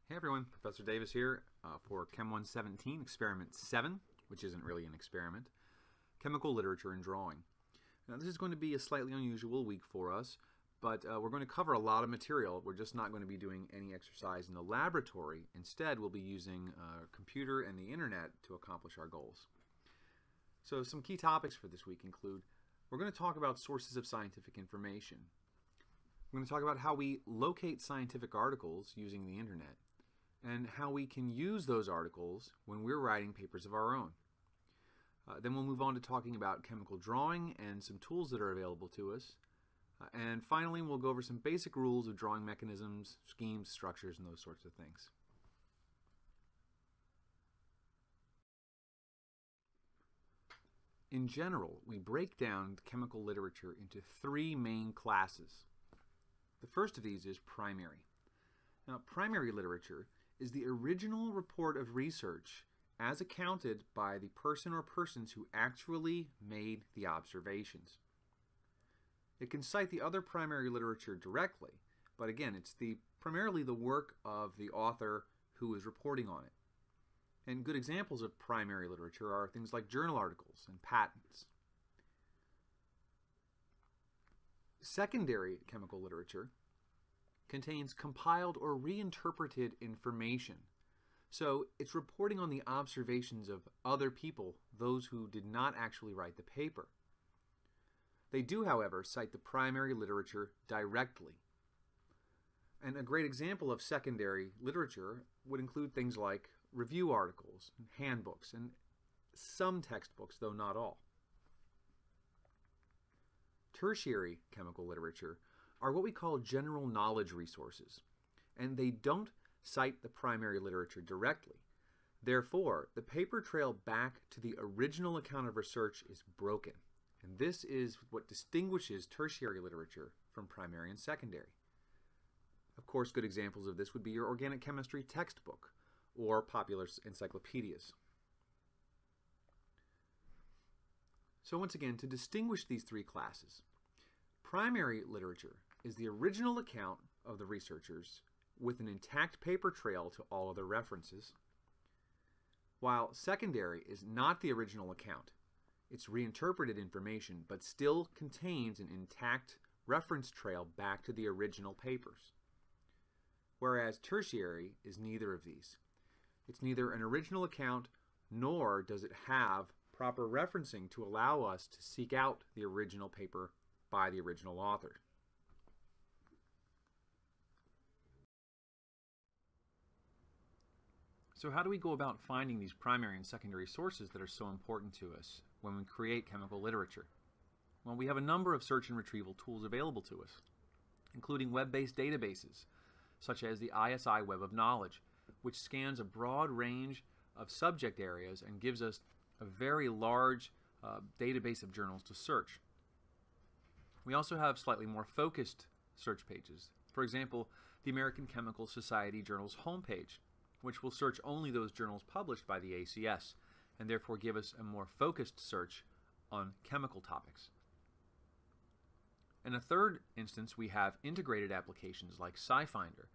Hey everyone, Professor Davis here for CHEM117, Experiment 7, which isn't really an experiment, Chemical Literature and Drawing. Now this is going to be a slightly unusual week for us, but we're going to cover a lot of material. We're just not going to be doing any exercise in the laboratory. Instead, we'll be using a computer and the internet to accomplish our goals. So some key topics for this week include, we're going to talk about sources of scientific information. We're going to talk about how we locate scientific articles using the internet, and how we can use those articles when we're writing papers of our own. Then we'll move on to talking about chemical drawing and some tools that are available to us. And finally, we'll go over some basic rules of drawing mechanisms, schemes, structures, and those sorts of things. In general, we break down chemical literature into three main classes. The first of these is primary. Now, primary literature is the original report of research as accounted by the person or persons who actually made the observations. It can cite the other primary literature directly, but again, it's primarily the work of the author who is reporting on it. And good examples of primary literature are things like journal articles and patents. Secondary chemical literature contains compiled or reinterpreted information. So it's reporting on the observations of other people, those who did not actually write the paper. They do, however, cite the primary literature directly. And a great example of secondary literature would include things like review articles, handbooks, and some textbooks, though not all. Tertiary chemical literature are what we call general knowledge resources, and they don't cite the primary literature directly. Therefore, the paper trail back to the original account of research is broken, and this is what distinguishes tertiary literature from primary and secondary. Of course, good examples of this would be your organic chemistry textbook or popular encyclopedias. So once again, to distinguish these three classes, primary literature is the original account of the researchers with an intact paper trail to all other references, while secondary is not the original account. It's reinterpreted information, but still contains an intact reference trail back to the original papers. Whereas tertiary is neither of these. It's neither an original account, nor does it have proper referencing to allow us to seek out the original paper by the original author. So how do we go about finding these primary and secondary sources that are so important to us when we create chemical literature? Well, we have a number of search and retrieval tools available to us, including web-based databases, such as the ISI Web of Knowledge, which scans a broad range of subject areas and gives us a very large database of journals to search. We also have slightly more focused search pages. For example, the American Chemical Society Journal's homepage, which will search only those journals published by the ACS, and therefore give us a more focused search on chemical topics. In a third instance, we have integrated applications like SciFinder,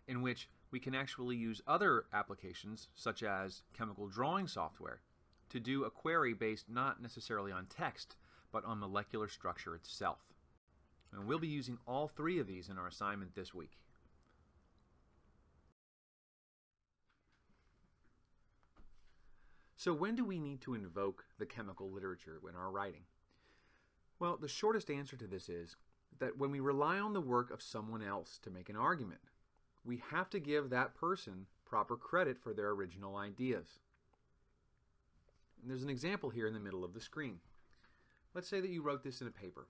in which we can actually use other applications, such as chemical drawing software, to do a query based not necessarily on text, but on molecular structure itself. And we'll be using all three of these in our assignment this week. So when do we need to invoke the chemical literature in our writing? Well, the shortest answer to this is that when we rely on the work of someone else to make an argument, we have to give that person proper credit for their original ideas. And there's an example here in the middle of the screen. Let's say that you wrote this in a paper.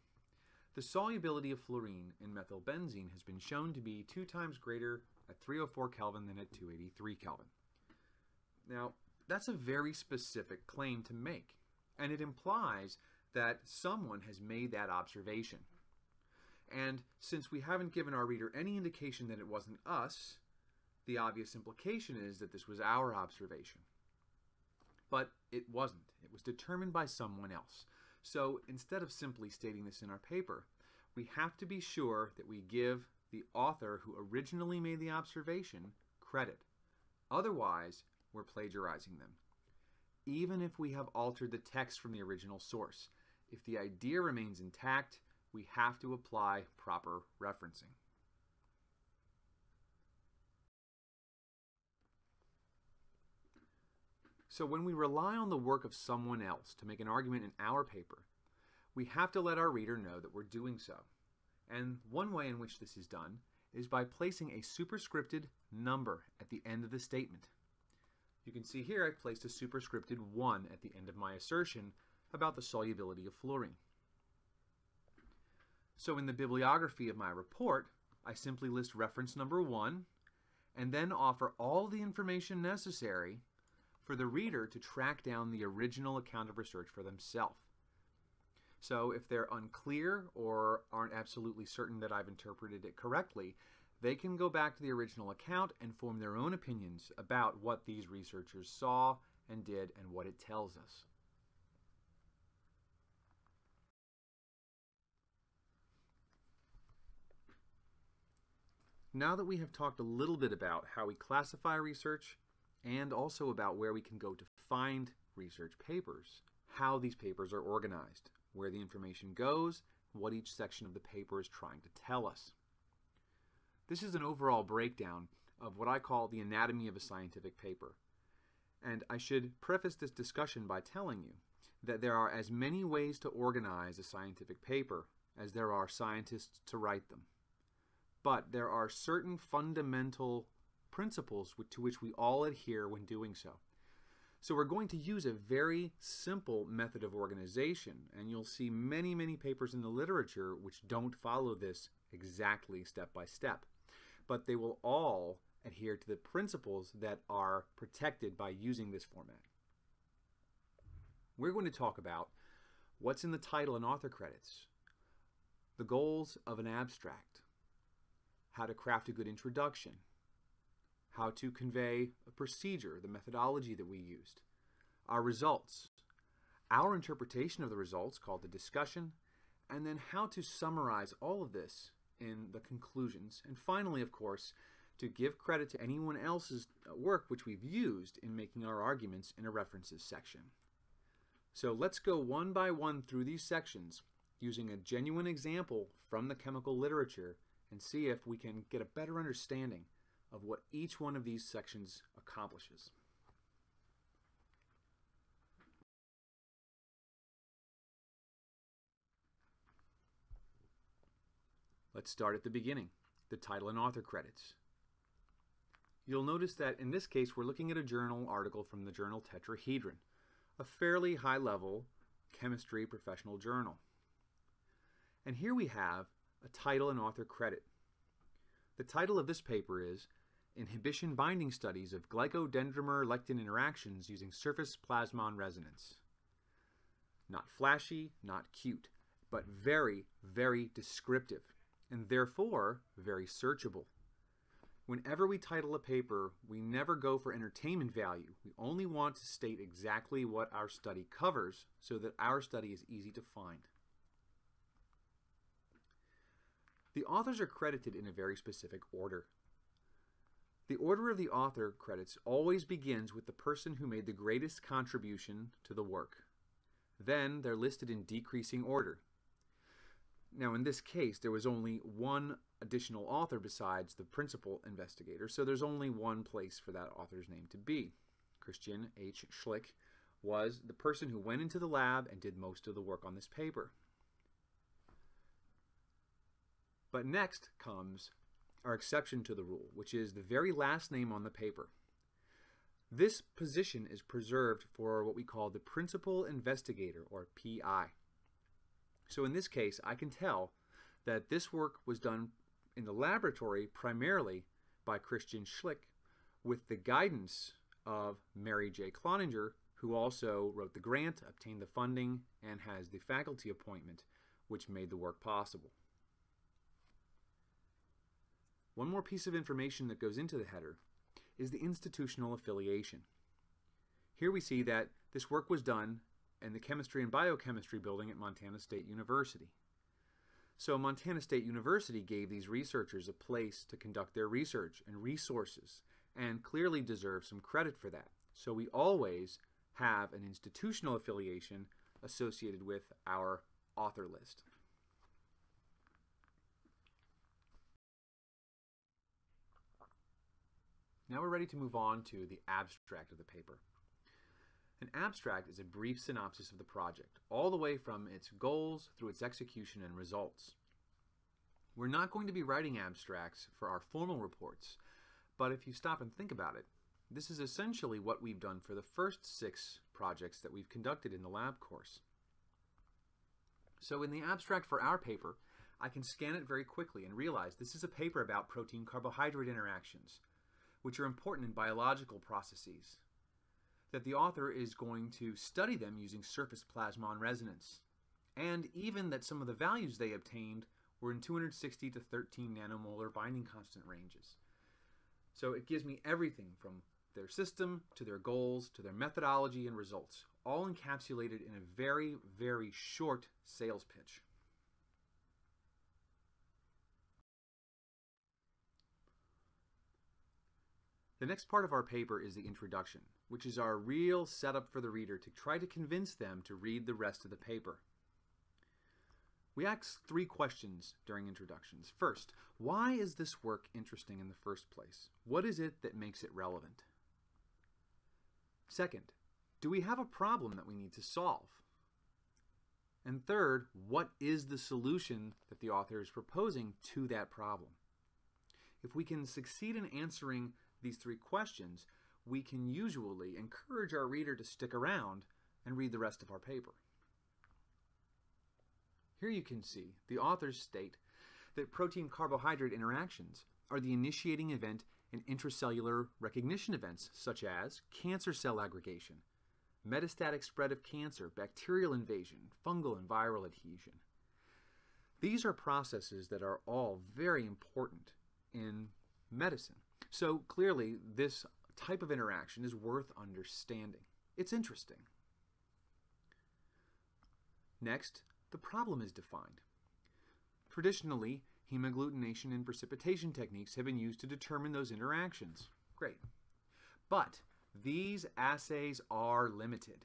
The solubility of fluorine in methylbenzene has been shown to be 2 times greater at 304 Kelvin than at 283 Kelvin. Now, that's a very specific claim to make, and it implies that someone has made that observation. And since we haven't given our reader any indication that it wasn't us, the obvious implication is that this was our observation. But it wasn't. It was determined by someone else. So instead of simply stating this in our paper, we have to be sure that we give the author who originally made the observation credit. Otherwise, we're plagiarizing them. Even if we have altered the text from the original source, if the idea remains intact, we have to apply proper referencing. So when we rely on the work of someone else to make an argument in our paper, we have to let our reader know that we're doing so. And one way in which this is done is by placing a superscripted number at the end of the statement. You can see here I've placed a superscripted 1 at the end of my assertion about the solubility of fluorine. So in the bibliography of my report, I simply list reference number 1 and then offer all the information necessary for the reader to track down the original account of research for themselves. So if they're unclear or aren't absolutely certain that I've interpreted it correctly, they can go back to the original account and form their own opinions about what these researchers saw and did and what it tells us. Now that we have talked a little bit about how we classify research and also about where we can go to find research papers, how these papers are organized, where the information goes, what each section of the paper is trying to tell us. This is an overall breakdown of what I call the anatomy of a scientific paper. And I should preface this discussion by telling you that there are as many ways to organize a scientific paper as there are scientists to write them. But there are certain fundamental principles to which we all adhere when doing so. So we're going to use a very simple method of organization, and you'll see many, many papers in the literature which don't follow this exactly step by step. But they will all adhere to the principles that are protected by using this format. We're going to talk about what's in the title and author credits, the goals of an abstract, how to craft a good introduction, how to convey a procedure, the methodology that we used, our results, our interpretation of the results called the discussion, and then how to summarize all of this in the conclusions, and finally, of course, to give credit to anyone else's work which we've used in making our arguments in a references section. So let's go one by one through these sections using a genuine example from the chemical literature and see if we can get a better understanding of what each one of these sections accomplishes. Let's start at the beginning, the title and author credits. You'll notice that in this case we're looking at a journal article from the journal Tetrahedron, a fairly high-level chemistry professional journal. And here we have a title and author credit. The title of this paper is Inhibition Binding Studies of Glycodendromer-Lectin Interactions Using Surface Plasmon Resonance. Not flashy, not cute, but very, very descriptive, and therefore very searchable. Whenever we title a paper, we never go for entertainment value. We only want to state exactly what our study covers so that our study is easy to find. The authors are credited in a very specific order. The order of the author credits always begins with the person who made the greatest contribution to the work. Then they're listed in decreasing order. Now in this case, there was only one additional author besides the principal investigator, so there's only one place for that author's name to be. Christian H. Schlick was the person who went into the lab and did most of the work on this paper. But next comes our exception to the rule, which is the very last name on the paper. This position is preserved for what we call the principal investigator, or PI. So in this case, I can tell that this work was done in the laboratory primarily by Christian Schlick with the guidance of Mary J. Cloninger, who also wrote the grant, obtained the funding, and has the faculty appointment, which made the work possible. One more piece of information that goes into the header is the institutional affiliation. Here we see that this work was done in the Chemistry and Biochemistry building at Montana State University. So Montana State University gave these researchers a place to conduct their research and resources, and clearly deserve some credit for that. So we always have an institutional affiliation associated with our author list. Now we're ready to move on to the abstract of the paper. An abstract is a brief synopsis of the project, all the way from its goals through its execution and results. We're not going to be writing abstracts for our formal reports, but if you stop and think about it, this is essentially what we've done for the first 6 projects that we've conducted in the lab course. So in the abstract for our paper, I can scan it very quickly and realize this is a paper about protein-carbohydrate interactions, which are important in biological processes, that the author is going to study them using surface plasmon resonance, and even that some of the values they obtained were in 260 to 13 nanomolar binding constant ranges. So it gives me everything from their system to their goals to their methodology and results, all encapsulated in a very, very short sales pitch. The next part of our paper is the introduction, which is our real setup for the reader to try to convince them to read the rest of the paper. We ask 3 questions during introductions. First, why is this work interesting in the first place? What is it that makes it relevant? Second, do we have a problem that we need to solve? And third, what is the solution that the author is proposing to that problem? If we can succeed in answering these 3 questions, we can usually encourage our reader to stick around and read the rest of our paper. Here you can see the authors state that protein-carbohydrate interactions are the initiating event in intracellular recognition events such as cancer cell aggregation, metastatic spread of cancer, bacterial invasion, fungal and viral adhesion. These are processes that are all very important in medicine. So clearly, this type of interaction is worth understanding. It's interesting. Next, the problem is defined. Traditionally, hemagglutination and precipitation techniques have been used to determine those interactions. Great. But these assays are limited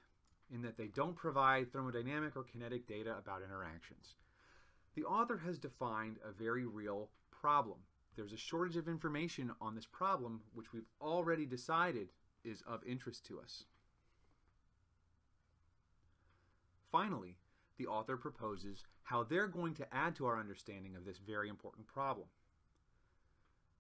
in that they don't provide thermodynamic or kinetic data about interactions. The author has defined a very real problem. There's a shortage of information on this problem, which we've already decided is of interest to us. Finally, the author proposes how they're going to add to our understanding of this very important problem.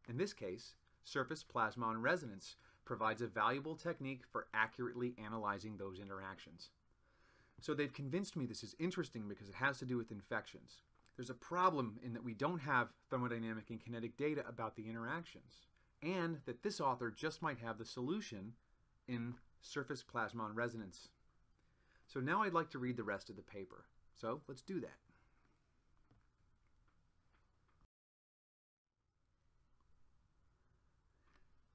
In this case, surface plasmon resonance provides a valuable technique for accurately analyzing those interactions. So they've convinced me this is interesting because it has to do with infections. There's a problem in that we don't have thermodynamic and kinetic data about the interactions, and that this author just might have the solution in surface plasmon resonance. So now I'd like to read the rest of the paper. So let's do that.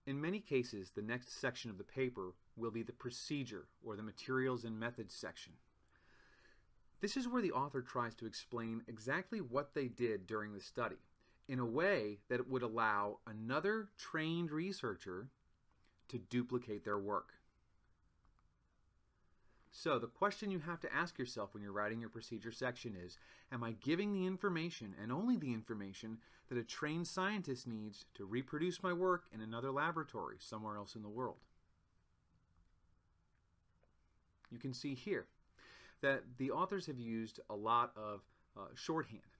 In many cases, the next section of the paper will be the procedure or the materials and methods section. This is where the author tries to explain exactly what they did during the study in a way that would allow another trained researcher to duplicate their work. So the question you have to ask yourself when you're writing your procedure section is, am I giving the information and only the information that a trained scientist needs to reproduce my work in another laboratory somewhere else in the world? You can see here that the authors have used a lot of shorthand.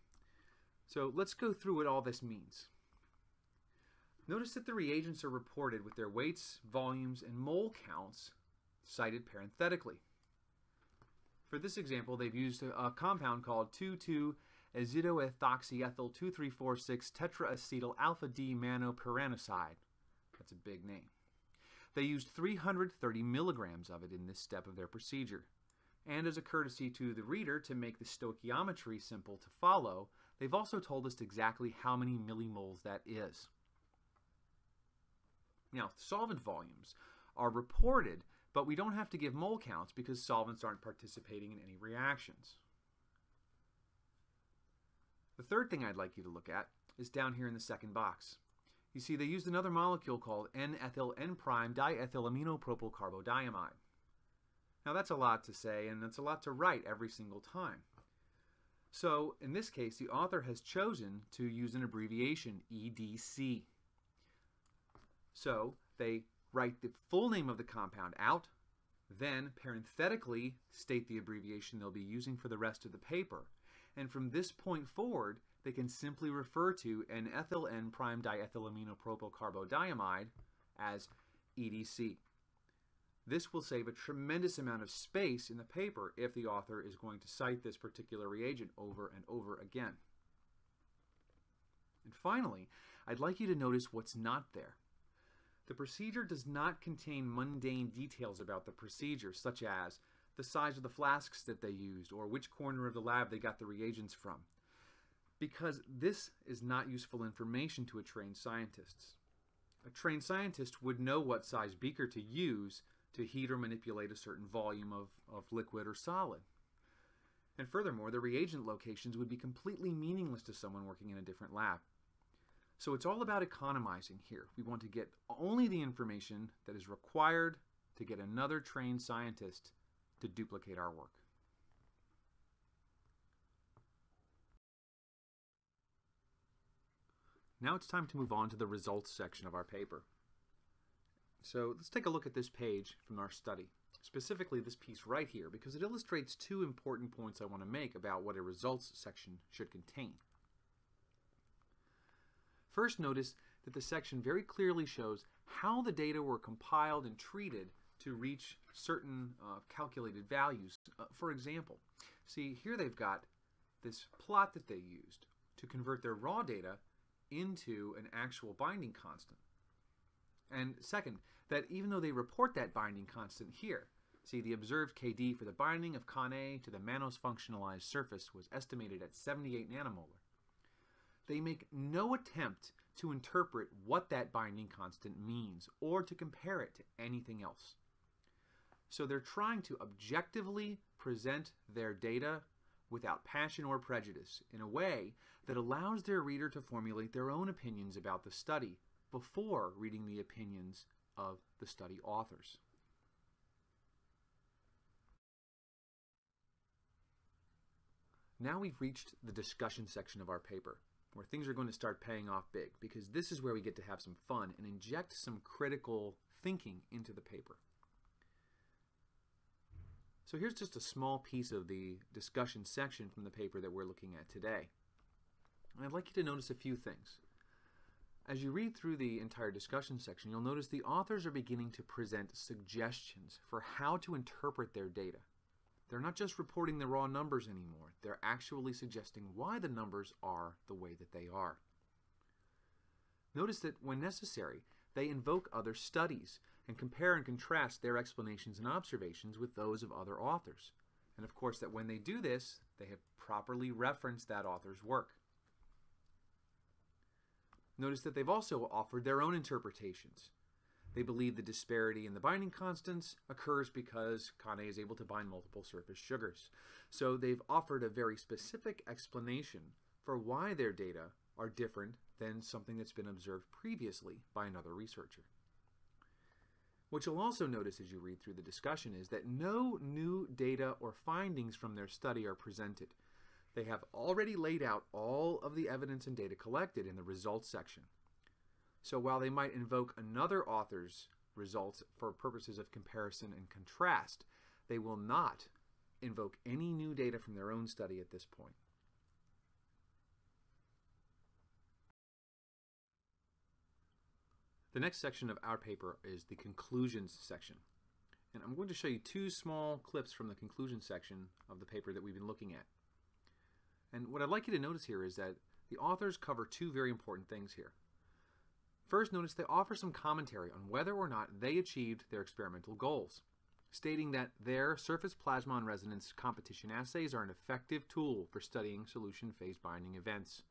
So let's go through what all this means. Notice that the reagents are reported with their weights, volumes, and mole counts cited parenthetically. For this example, they've used a compound called 2,2-azidoethoxyethyl 2346 tetraacetyl alpha-D mannopyranoside. That's a big name. They used 330 milligrams of it in this step of their procedure. And as a courtesy to the reader to make the stoichiometry simple to follow, they've also told us exactly how many millimoles that is. Now, solvent volumes are reported, but we don't have to give mole counts because solvents aren't participating in any reactions. The third thing I'd like you to look at is down here in the second box. You see, they used another molecule called N-ethyl N-prime diethylaminopropylcarbodiamide. Now that's a lot to say, and it's a lot to write every single time. So in this case, the author has chosen to use an abbreviation, EDC. So they write the full name of the compound out, then parenthetically state the abbreviation they'll be using for the rest of the paper. And from this point forward, they can simply refer to N-ethyl N-prime diethylaminopropylcarbodiamide as EDC. This will save a tremendous amount of space in the paper if the author is going to cite this particular reagent over and over again. And finally, I'd like you to notice what's not there. The procedure does not contain mundane details about the procedure, such as the size of the flasks that they used or which corner of the lab they got the reagents from, because this is not useful information to a trained scientist. A trained scientist would know what size beaker to use to heat or manipulate a certain volume of liquid or solid. And furthermore, the reagent locations would be completely meaningless to someone working in a different lab. So it's all about economizing here. We want to get only the information that is required to get another trained scientist to duplicate our work. Now it's time to move on to the results section of our paper. So let's take a look at this page from our study, specifically this piece right here, because it illustrates two important points I want to make about what a results section should contain. First, notice that the section very clearly shows how the data were compiled and treated to reach certain calculated values. For example, see here they've got this plot that they used to convert their raw data into an actual binding constant. And second, that even though they report that binding constant here, see the observed KD for the binding of Con A to the mannose functionalized surface was estimated at 78 nanomolar. They make no attempt to interpret what that binding constant means or to compare it to anything else. So they're trying to objectively present their data without passion or prejudice in a way that allows their reader to formulate their own opinions about the study before reading the opinions of the study authors. Now we've reached the discussion section of our paper, where things are going to start paying off big, because this is where we get to have some fun and inject some critical thinking into the paper. So here's just a small piece of the discussion section from the paper that we're looking at today. And I'd like you to notice a few things. As you read through the entire discussion section, you'll notice the authors are beginning to present suggestions for how to interpret their data. They're not just reporting the raw numbers anymore. They're actually suggesting why the numbers are the way that they are. Notice that when necessary, they invoke other studies and compare and contrast their explanations and observations with those of other authors. And of course that when they do this, they have properly referenced that author's work. Notice that they've also offered their own interpretations. They believe the disparity in the binding constants occurs because Con A is able to bind multiple surface sugars. So they've offered a very specific explanation for why their data are different than something that's been observed previously by another researcher. What you'll also notice as you read through the discussion is that no new data or findings from their study are presented. They have already laid out all of the evidence and data collected in the results section. So while they might invoke another author's results for purposes of comparison and contrast, they will not invoke any new data from their own study at this point. The next section of our paper is the conclusions section. And I'm going to show you two small clips from the conclusion section of the paper that we've been looking at. And what I'd like you to notice here is that the authors cover two very important things here. First, notice they offer some commentary on whether or not they achieved their experimental goals, stating that their surface plasmon resonance competition assays are an effective tool for studying solution phase binding events.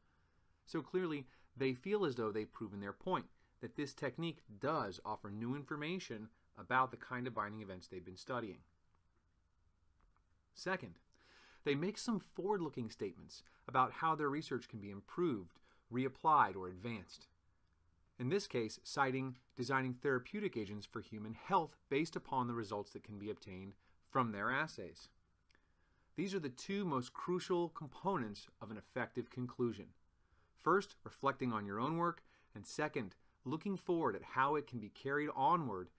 So clearly, they feel as though they've proven their point, that this technique does offer new information about the kind of binding events they've been studying. Second, they make some forward-looking statements about how their research can be improved, reapplied, or advanced. In this case, citing designing therapeutic agents for human health based upon the results that can be obtained from their assays. These are the two most crucial components of an effective conclusion. First, reflecting on your own work, and second, looking forward at how it can be carried onward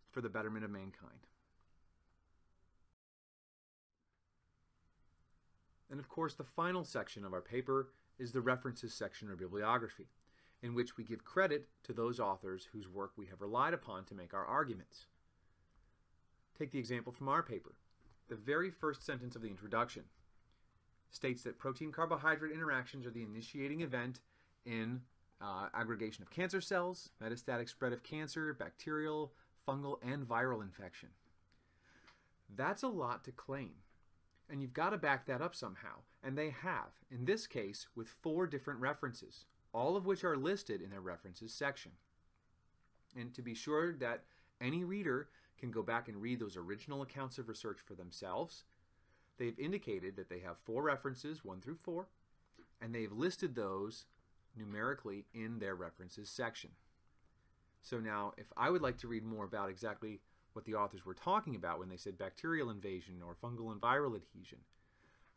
for the betterment of mankind. And of course, the final section of our paper is the references section or bibliography, in which we give credit to those authors whose work we have relied upon to make our arguments. Take the example from our paper. The very first sentence of the introduction states that protein-carbohydrate interactions are the initiating event in aggregation of cancer cells, metastatic spread of cancer, bacterial, fungal, and viral infection. That's a lot to claim, and you've got to back that up somehow, and they have, in this case, with 4 different references, all of which are listed in their references section. And to be sure that any reader can go back and read those original accounts of research for themselves, they've indicated that they have 4 references, 1 through 4, and they've listed those numerically in their references section. So now, if I would like to read more about exactly what the authors were talking about when they said bacterial invasion or fungal and viral adhesion,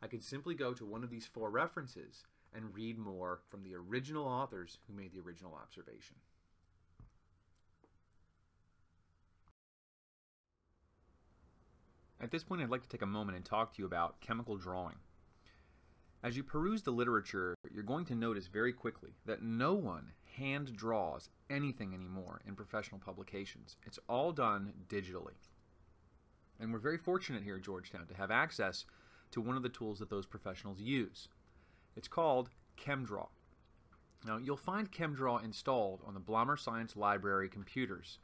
I could simply go to one of these 4 references and read more from the original authors who made the original observation. At this point, I'd like to take a moment and talk to you about chemical drawing. As you peruse the literature, you're going to notice very quickly that no one hand draws anything anymore in professional publications. It's all done digitally. And we're very fortunate here at Georgetown to have access to one of the tools that those professionals use. It's called CHEMDraw. Now, you'll find CHEMDraw installed on the Blommer Science Library computers,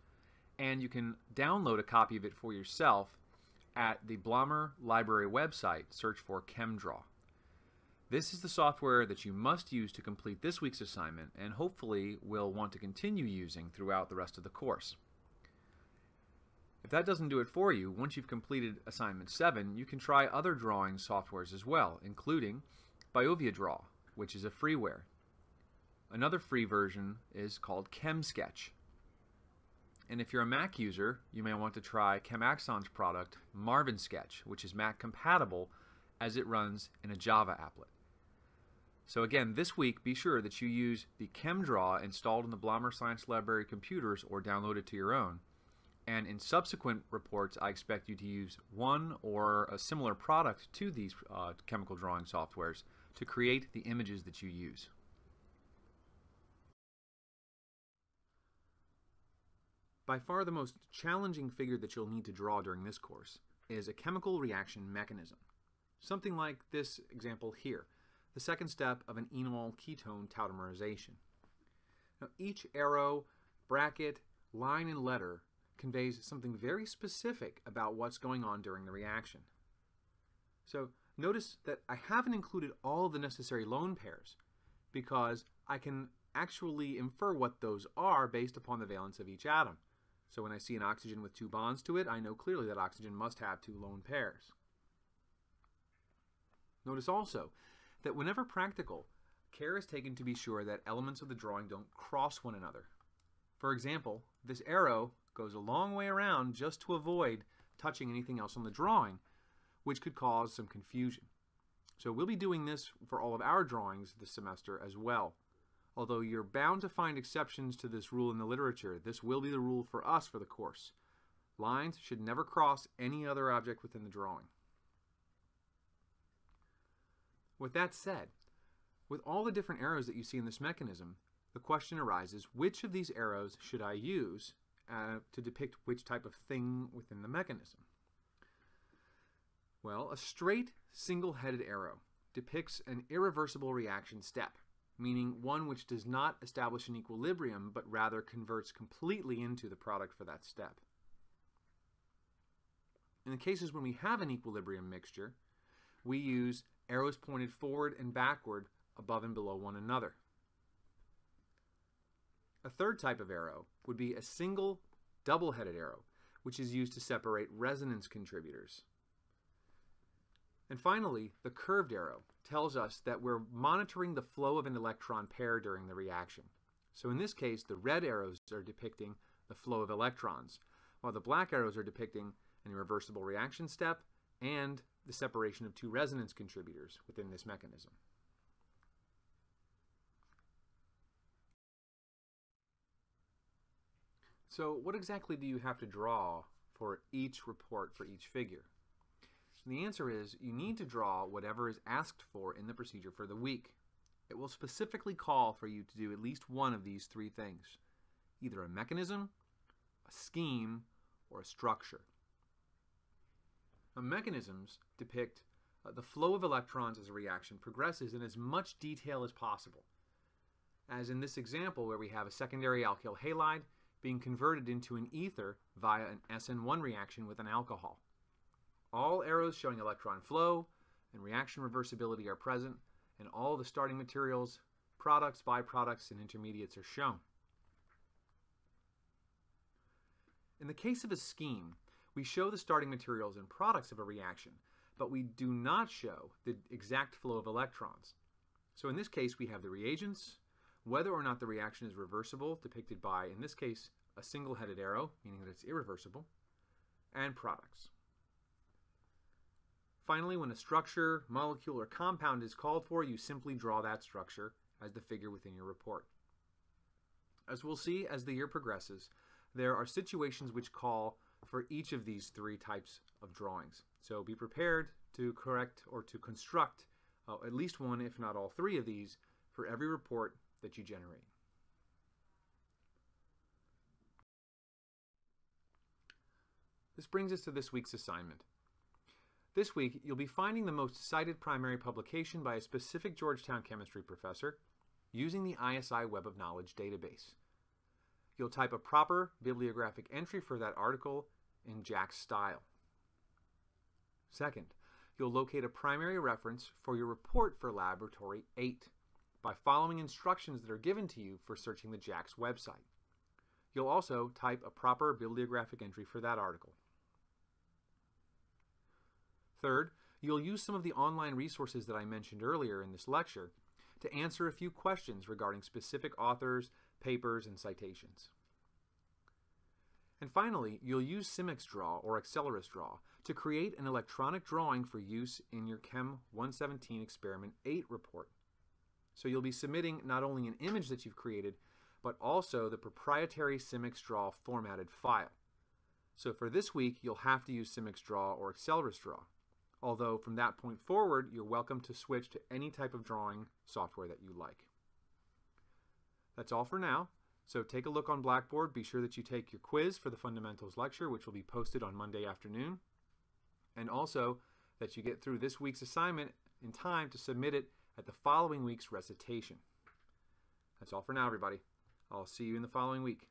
and you can download a copy of it for yourself at the Blommer Library website. Search for CHEMDraw. This is the software that you must use to complete this week's assignment, and hopefully will want to continue using throughout the rest of the course. If that doesn't do it for you, once you've completed assignment 7, you can try other drawing softwares as well, including BioviaDraw, which is a freeware. Another free version is called ChemSketch. And if you're a Mac user, you may want to try ChemAxon's product, MarvinSketch, which is Mac compatible as it runs in a Java applet. So again, this week, be sure that you use the CHEMDraw installed in the Blommer Science Library computers or download it to your own. And in subsequent reports, I expect you to use one or a similar product to these chemical drawing softwares to create the images that you use. By far the most challenging figure that you'll need to draw during this course is a chemical reaction mechanism. Something like this example here, the second step of an enol ketone tautomerization. Now, each arrow, bracket, line, and letter conveys something very specific about what's going on during the reaction. So notice that I haven't included all the necessary lone pairs because I can actually infer what those are based upon the valence of each atom. So when I see an oxygen with 2 bonds to it, I know clearly that oxygen must have 2 lone pairs. Notice also that whenever practical, care is taken to be sure that elements of the drawing don't cross one another. For example, this arrow goes a long way around just to avoid touching anything else on the drawing, which could cause some confusion. So we'll be doing this for all of our drawings this semester as well. Although you're bound to find exceptions to this rule in the literature, this will be the rule for us for the course. Lines should never cross any other object within the drawing. With that said, with all the different arrows that you see in this mechanism, the question arises, which of these arrows should I use to depict which type of thing within the mechanism? Well, a straight single-headed arrow depicts an irreversible reaction step, meaning one which does not establish an equilibrium but rather converts completely into the product for that step. In the cases when we have an equilibrium mixture, we use arrows pointed forward and backward above and below one another. A third type of arrow would be a single double-headed arrow, which is used to separate resonance contributors. And finally, the curved arrow tells us that we're monitoring the flow of an electron pair during the reaction. So in this case, the red arrows are depicting the flow of electrons, while the black arrows are depicting an irreversible reaction step and the separation of two resonance contributors within this mechanism. So what exactly do you have to draw for each report for each figure? And the answer is you need to draw whatever is asked for in the procedure for the week. It will specifically call for you to do at least one of these three things: either a mechanism, a scheme, or a structure. Now, mechanisms depict the flow of electrons as a reaction progresses in as much detail as possible, as in this example where we have a secondary alkyl halide being converted into an ether via an SN1 reaction with an alcohol. All arrows showing electron flow and reaction reversibility are present, and all the starting materials, products, byproducts, and intermediates are shown. In the case of a scheme, we show the starting materials and products of a reaction, but we do not show the exact flow of electrons. So in this case, we have the reagents, whether or not the reaction is reversible, depicted by, in this case, a single-headed arrow, meaning that it's irreversible, and products. Finally, when a structure, molecule, or compound is called for, you simply draw that structure as the figure within your report. As we'll see as the year progresses, there are situations which call for each of these three types of drawings. So be prepared to correct or to construct at least one, if not all three of these, for every report that you generate. This brings us to this week's assignment. This week, you'll be finding the most cited primary publication by a specific Georgetown chemistry professor using the ISI Web of Knowledge database. You'll type a proper bibliographic entry for that article in JAX style. Second, you'll locate a primary reference for your report for Laboratory 8 by following instructions that are given to you for searching the JAX website. You'll also type a proper bibliographic entry for that article. Third, you'll use some of the online resources that I mentioned earlier in this lecture to answer a few questions regarding specific authors, papers, and citations. And finally, you'll use ChEM117 or AccelerusDraw to create an electronic drawing for use in your CHEM117 Experiment 8 report. So you'll be submitting not only an image that you've created, but also the proprietary ChEM117 formatted file. So for this week, you'll have to use ChEM117 or AccelerusDraw. Although from that point forward, you're welcome to switch to any type of drawing software that you like. That's all for now. So take a look on Blackboard. Be sure that you take your quiz for the fundamentals lecture, which will be posted on Monday afternoon. And also that you get through this week's assignment in time to submit it at the following week's recitation. That's all for now, everybody. I'll see you in the following week.